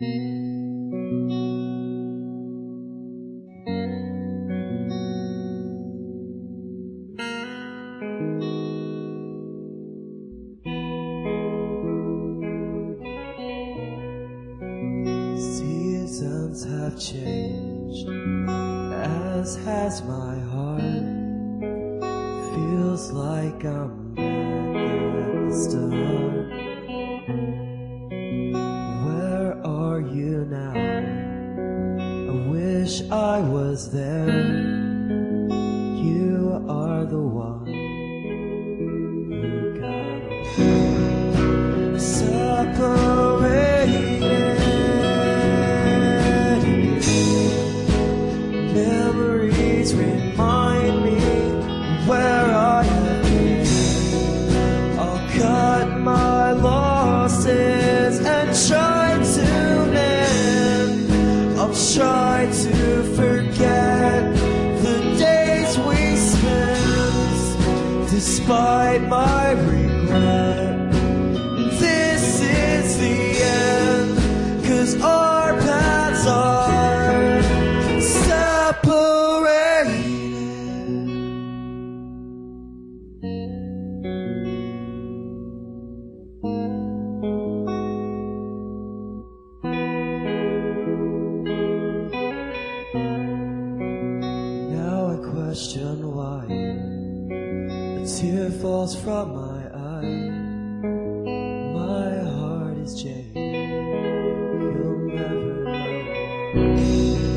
Seasons have changed, as has my heart. Feels like I'm back at the start. Where are you now? I wish I was there. You are the one who got away. Separated, memories remind me where I have been. I'll cut my losses and try to mend. I'll try to forget the days we spent, despite my regret. This is the end, 'cause our paths are separated. Now I question why a tear falls from my eye. My heart is jaded, you'll never know why.